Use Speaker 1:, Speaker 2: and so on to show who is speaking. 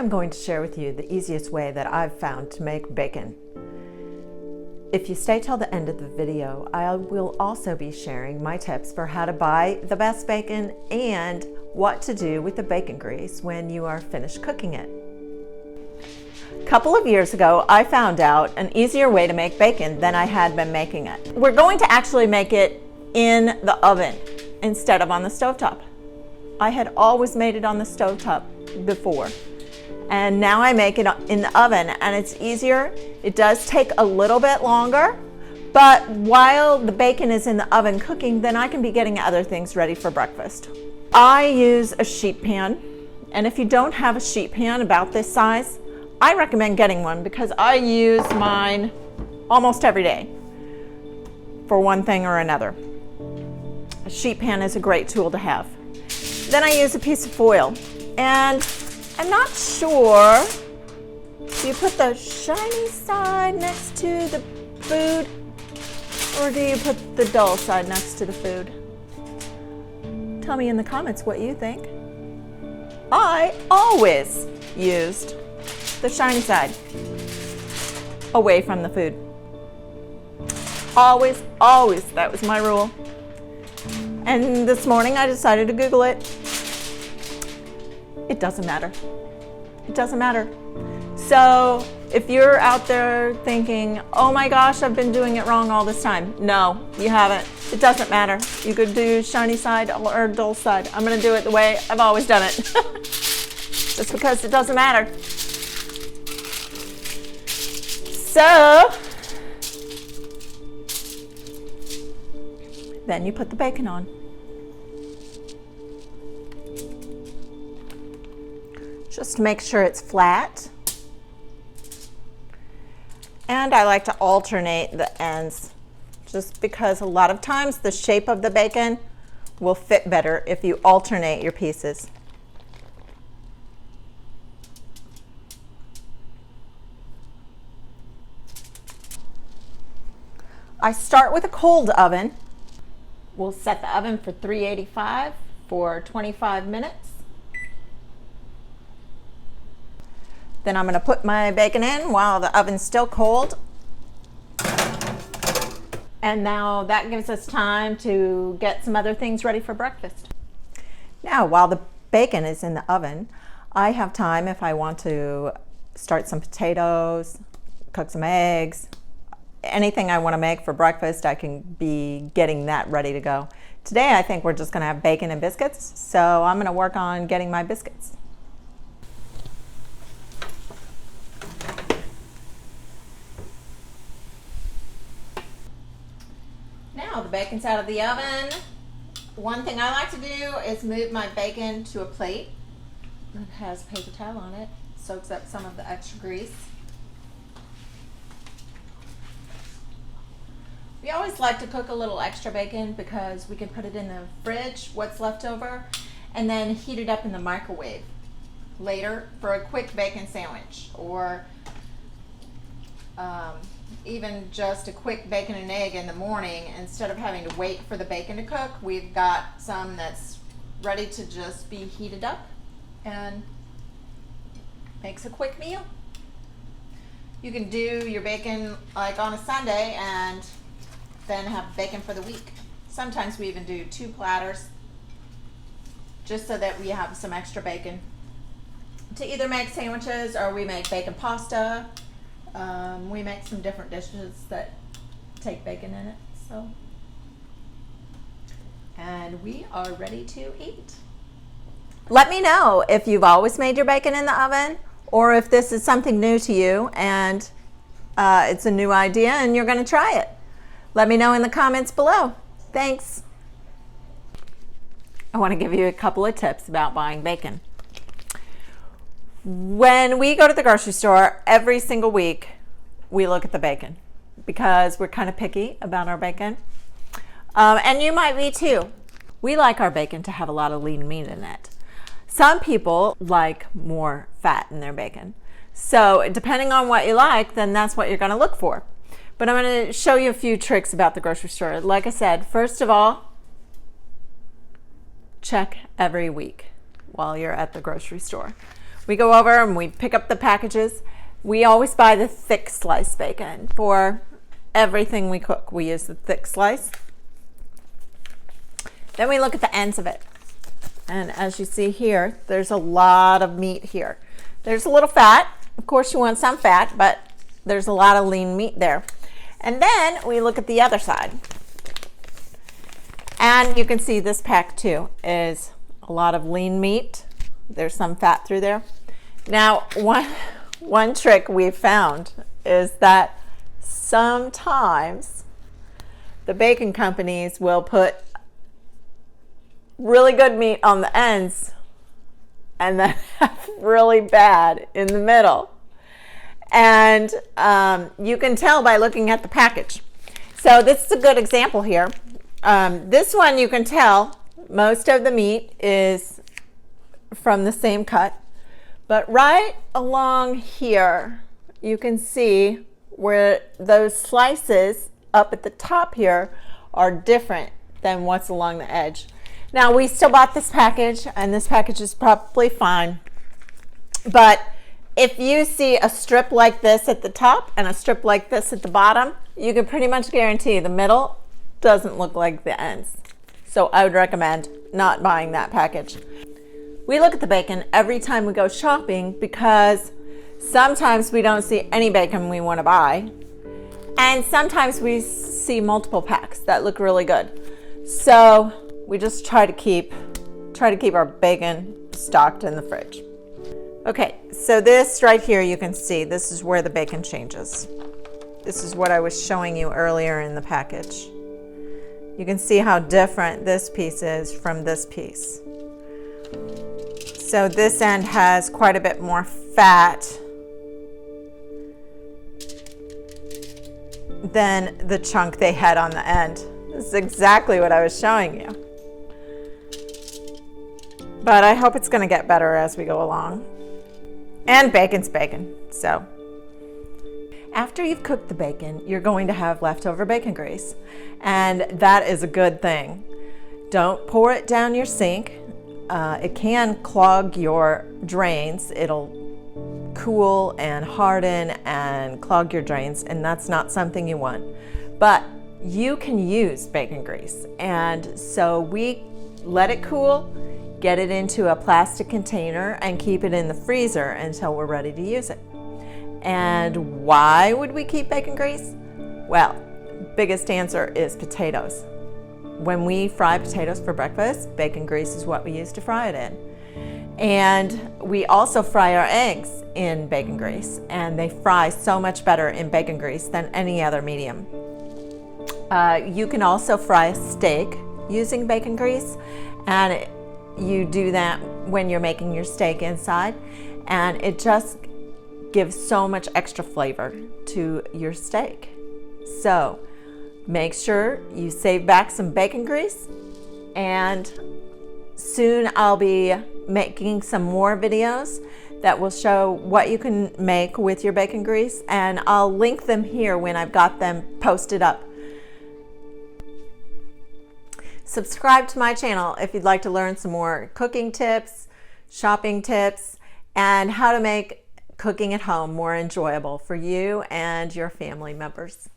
Speaker 1: am going to share with you the easiest way that I've found to make bacon. If you stay till the end of the video, I will also be sharing my tips for how to buy the best bacon and what to do with the bacon grease when you are finished cooking it. A couple of years ago, I found out an easier way to make bacon than I had been making it. We're going to actually make it in the oven instead of on the stovetop. I had always made it on the stovetop before, and now I make it in the oven, and it's easier. It does take a little bit longer, but while the bacon is in the oven cooking, then I can be getting other things ready for breakfast. I use a sheet pan, and if you don't have a sheet pan about this size, I recommend getting one because I use mine almost every day for one thing or another. A sheet pan is a great tool to have. Then I use a piece of foil, and I'm not sure, do you put the shiny side next to the food, or do you put the dull side next to the food? Tell me in the comments what you think. I always used the shiny side away from the food. Always, always, that was my rule. And this morning I decided to Google it. It doesn't matter. It doesn't matter. So if you're out there thinking, oh my gosh, I've been doing it wrong all this time. No, you haven't. It doesn't matter. You could do shiny side or dull side. I'm gonna do it the way I've always done it. Just because it doesn't matter. So, then you put the bacon on. Just make sure it's flat. And I like to alternate the ends, just because a lot of times the shape of the bacon will fit better if you alternate your pieces. I start with a cold oven. We'll set the oven for 385 for 25 minutes. Then I'm going to put my bacon in while the oven's still cold. And now that gives us time to get some other things ready for breakfast. Now, while the bacon is in the oven, I have time if I want to start some potatoes, cook some eggs, anything I want to make for breakfast, I can be getting that ready to go. Today, I think we're just going to have bacon and biscuits, so I'm going to work on getting my biscuits. Now the bacon's out of the oven. One thing I like to do is move my bacon to a plate that has a paper towel on it, soaks up some of the extra grease. We always like to cook a little extra bacon because we can put it in the fridge, what's left over, and then heat it up in the microwave later for a quick bacon sandwich, or even just a quick bacon and egg in the morning. Instead of having to wait for the bacon to cook, we've got some that's ready to just be heated up and makes a quick meal. You can do your bacon like on a Sunday and then have bacon for the week. Sometimes we even do 2 platters just so that we have some extra bacon to either make sandwiches, or we make bacon pasta. We make some different dishes that take bacon in it. So, and we are ready to eat. Let me know if you've always made your bacon in the oven, or if this is something new to you and it's a new idea and you're going to try it. Let me know in the comments below. Thanks. I want to give you a couple of tips about buying bacon. When we go to the grocery store every single week, we look at the bacon because we're kind of picky about our bacon. And you might be too. We like our bacon to have a lot of lean meat in it. Some people like more fat in their bacon. So depending on what you like, then that's what you're going to look for. But I'm going to show you a few tricks about the grocery store. Like I said, first of all, check every week while you're at the grocery store. we go over and we pick up the packages. We always buy the thick slice bacon for everything we cook. We use the thick slice. Then we look at the ends of it. And as you see here, there's a lot of meat here. There's a little fat. Of course, you want some fat, but there's a lot of lean meat there. And then we look at the other side. And you can see this pack too is a lot of lean meat. There's some fat through there. Now, one trick we've found is that sometimes the bacon companies will put really good meat on the ends and then have really bad in the middle. And you can tell by looking at the package. So this is a good example here. This one you can tell most of the meat is from the same cut, but right along here you can see where those slices up at the top here are different than what's along the edge. Now, we still bought this package, and this package is probably fine, but if you see a strip like this at the top and a strip like this at the bottom, you can pretty much guarantee the middle doesn't look like the ends. So I would recommend not buying that package. We look at the bacon every time we go shopping because sometimes we don't see any bacon we want to buy, and sometimes we see multiple packs that look really good. So we just try to keep our bacon stocked in the fridge. Okay, so this right here, you can see this is where the bacon changes. This is what I was showing you earlier in the package. You can see how different this piece is from this piece. So this end has quite a bit more fat than the chunk they had on the end. This is exactly what I was showing you. But I hope it's going to get better as we go along. And bacon's bacon, so. After you've cooked the bacon, you're going to have leftover bacon grease, and that is a good thing. Don't pour it down your sink. It can clog your drains. It'll cool and harden and clog your drains, and that's not something you want. But you can use bacon grease, and so we let it cool, get it into a plastic container, and keep it in the freezer until we're ready to use it. And why would we keep bacon grease? Well, biggest answer is potatoes. When we fry potatoes for breakfast, bacon grease is what we use to fry it in. And we also fry our eggs in bacon grease, and they fry so much better in bacon grease than any other medium. You can also fry a steak using bacon grease, and you do that when you're making your steak inside, and it just gives so much extra flavor to your steak. So make sure you save back some bacon grease, and soon I'll be making some more videos that will show what you can make with your bacon grease, and I'll link them here when I've got them posted up. Subscribe to my channel if you'd like to learn some more cooking tips, shopping tips, and how to make cooking at home more enjoyable for you and your family members.